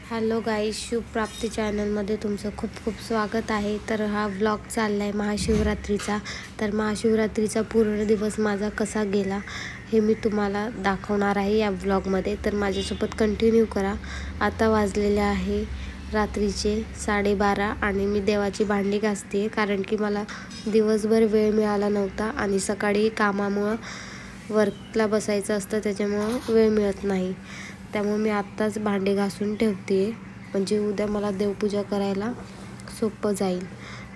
Hello guys, शुभ प्राप्ती चॅनलमध्ये तुमचं खूप खूप स्वागत आहे। तर हा व्लॉग चालला आहे महाशिवरात्रीचा। तर महाशिवरात्रीचा पूर्ण दिवस माझा कसा गेला हे मी तुम्हाला दाखवणार आहे या व्लॉगमध्ये। तर माझ्यासोबत कंटिन्यू करा। आता वाजलेले आहे रात्रीचे 12:30 आणि मी देवाची भांडी घासते, कारण की मला दिवसभर वेळ मिळाला नव्हता आणि सकाळी कामामुळं वर्कला बसायचं असतं, त्याच्यामुळं वेळ मिळत नाही। त्यामुळे मी आत्ताच भांडे घासून ठेवते, म्हणजे उद्या मला देवपूजा करायला सोपं जाईल।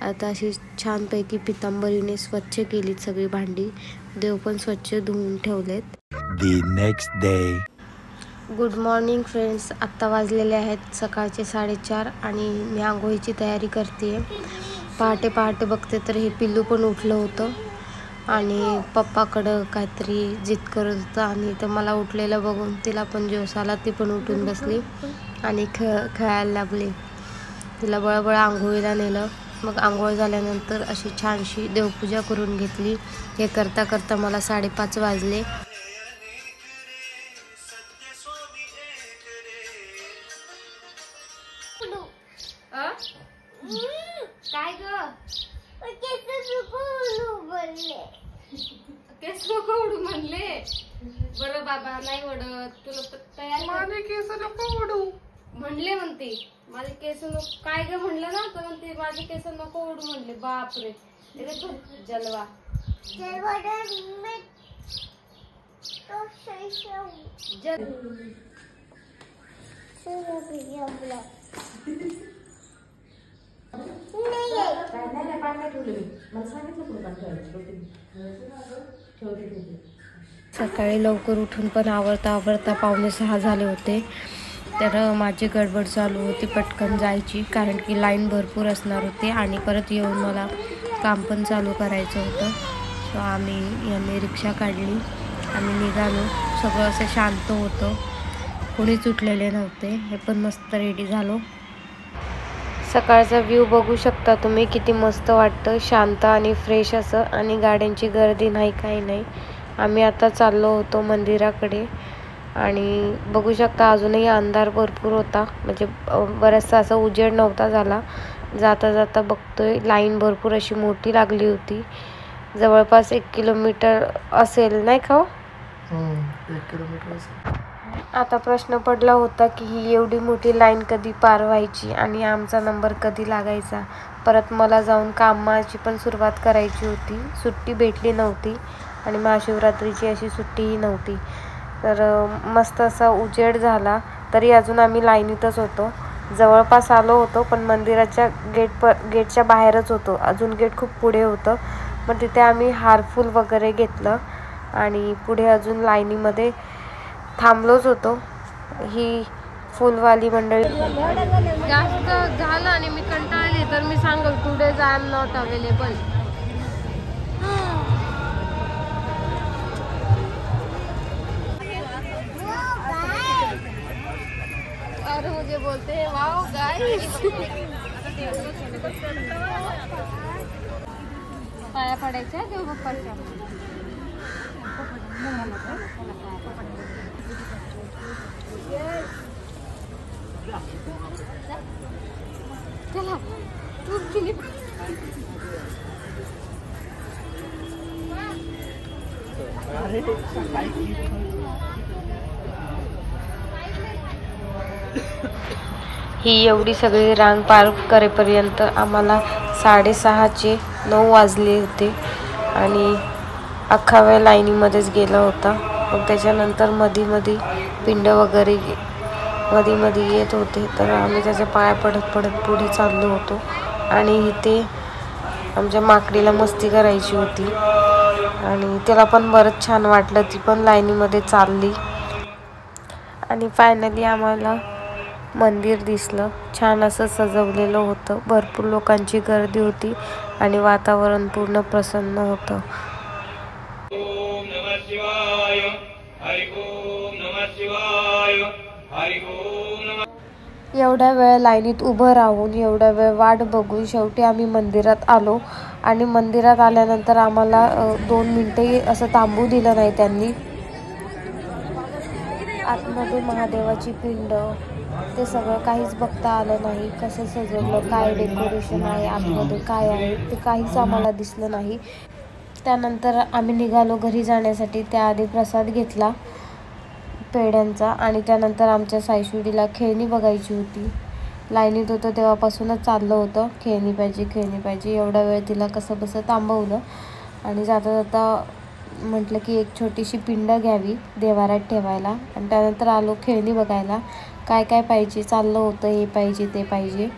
आता अशी छानपैकी पितांबरीने स्वच्छ केलीत सगळी भांडी, देव पण स्वच्छ धुवून ठेवलेत। The next day. Good morning friends, आत्ता वाजलेले आहेत सकाळचे 4:30 आणि मी आंघोळीची तयारी करते। पहाटे पहाटे बघते तर हे पिल्लू पण उठलं होतं आणि पप्पाकडं काहीतरी जिद करत होतं, आणि तर मला उठलेलं बघून तिला पण जोश आला, ती पण उठून बसली आणि खेळायला लागली। तिला बळबळ आंघोळीला नेलं। मग आंघोळ झाल्यानंतर अशी छानशी देवपूजा करून घेतली। हे करता करता मला 5:30 वाजले। काय ग? केस नको ओढू म्हणले। बरं बाबा, नाही ओढत, तुला तयार माझे केस नको ओढू म्हणले म्हणते। माझे केस नको काय ग म्हणलं ना, तर म्हणते माझे केस नको ओढू म्हणले। बापरे, जलवा सकाळी लवकर उठून पण आवरता 5:45 झाले होते। तर माझी गडबड चालू होती पटकन जायची, कारण की लाईन भरपूर असणार होती आणि परत येऊन मला काम पण चालू करायचं होतं। सो यांनी रिक्षा काढली, आम्ही निघालो। सगळं असं शांत होतं, कोणीच उठलेले नव्हते। हे पण मस्त रेडी झालो। सकाळचा व्ह्यू बघू शकता तुम्ही, किती मस्त वाटतं, शांत आणि फ्रेश असं, आणि गाड्यांची गर्दी नाही, काही नाही। आम्ही आता चाललो होतो मंदिराकडे आणि बघू शकता अजूनही अंधार भरपूर होता, म्हणजे बराचसा असा उजेड नव्हता झाला। जाता जाता बघतोय लाईन भरपूर अशी मोठी लागली होती, जवळपास 1 किलोमीटर असेल, नाही का? 1 किलोमीटर असेल। आता प्रश्न पडला होता की ही एवढी मोठी लाईन कधी पार व्हायची आणि आमचा नंबर कधी लागायचा। परत मला जाऊन कामाची पण सुरुवात करायची होती, सुट्टी भेटली नव्हती आणि महाशिवरात्रीची अशी सुट्टीही नव्हती। तर मस्त असा उजेड झाला, तरी अजून आम्ही लाईनीतच होतो। जवळपास आलो होतो, पण मंदिराच्या गेटच्या बाहेरच होतो, अजून गेट खूप पुढे होतं। मग तिथे आम्ही हारफूल वगैरे घेतलं आणि पुढे अजून लाईनीमध्ये थांबलोच होतो। ही फुलवाली मंडळी जास्त झालं आणि मी कंटाळली, तर मी सांगल today I am not available. और मुझे बोलते हैं वाओ गाइस। पाया पडायच्या देव बाप्पाच्या। चला ही एवढी सगळी रांग पार करेपर्यंत आम्हाला 6:30 वाजले होते आणि अख्खा वेळ लाईनीमध्येच गेला होता। मग त्याच्यानंतर मध्ये पिंड वगैरे मध्ये येत होते, तर आम्ही त्याच्या पाया पडत पुढे चाललो होतो। आणि इथे आमच्या माकडीला मस्ती करायची होती आणि त्याला पण बरंच छान वाटलं, ती पण लाईनीमध्ये चालली। आणि फायनली आम्हाला मंदिर दिसलं, छान असं सजवलेलं होतं, भरपूर लोकांची गर्दी होती आणि वातावरण पूर्ण प्रसन्न होतं। ओम नमः शिवाय, हरि ओम नमः शिवाय, हरि ओम नमः। एवढ्या वेळ लाईनीत उभं राहून, एवढ्या वेळ वाट बघून शेवटी आम्ही मंदिरात आलो। आणि मंदिरात आल्यानंतर आम्हाला 2 मिनिटे असं थांबू दिलं नाही त्यांनी। आतमध्ये महादेवाची पिंड ते सगळं काहीच बघता आलं नाही. कसं सजवलं, काय डेकोरेशन आहे, आतमध्ये काय आहे ते काहीच आम्हाला दिसलं नाही. त्यानंतर आम्ही निघालो घरी जाण्यासाठी. त्याआधी प्रसाद घेतला पेढ्यांचा आणि त्यानंतर आमच्या सायशुडीला खेळणी बघायची होती. लाईनीत होतं तेव्हापासूनच चाललं होतं खेळणी पाहिजे. एवढा वेळ तिला कसं बसं थांबवलं आणि जाता जाता म्हटलं की एक छोटीशी पिंड घ्यावी देवाऱ्यात ठेवायला. आणि त्यानंतर आलो खेळणी बघायला. काय काय पाहिजे चाललं होतं, हे पाहिजे ते पाहिजे.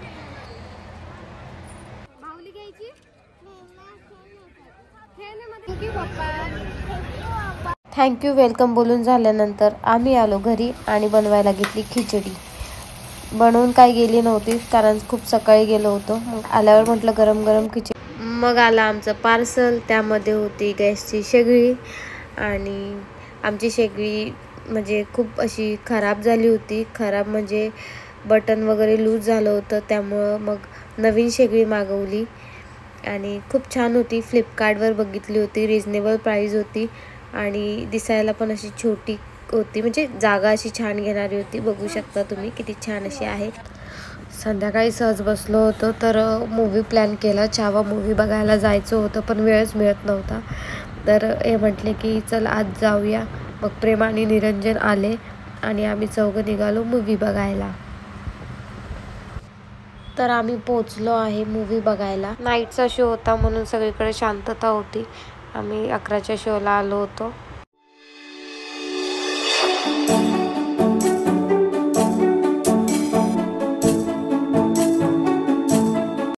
थँक्यू वेलकम बोलून झाल्यानंतर आम्ही आलो घरी आणि बनवायला घेतली खिचडी. बनवून काय गेली नव्हती कारण खूप सकाळी गेलो होतो. मग आल्यावर म्हटलं गरम गरम खिचडी. मग आला आमचं पार्सल. त्यामध्ये होती गॅसची शेगडी आणि आमची शेगडी म्हणजे खूप अशी खराब झाली होती. खराब म्हणजे बटन वगैरे लूज झालं होतं, त्यामुळं मग नवीन शेगडी मागवली आणि खूप छान होती. फ्लिपकार्टवर बघितली होती, रिजनेबल प्राईस होती आणि दिसायला पण अशी छोटी होती, म्हणजे जागा अशी छान घेणारी होती. बघू शकता तुम्ही किती छान अशी आहे. संध्याकाळी सहज बसलो होतो तर मूवी प्लॅन केला. छावा मूवी बघायला जायचं होतं पण वेळच मिळत नव्हता. तर हे म्हटले की चल आज जाऊया. मग प्रेम आणि निरंजन आले आणि आम्ही चौघं निघालो मूवी बघायला. तर आम्ही पोचलो आहे मूवी बघायला. नाईटचा शो होता म्हणून सगळीकडे शांतता होती. आम्ही 11च्या शोला आलो होतो.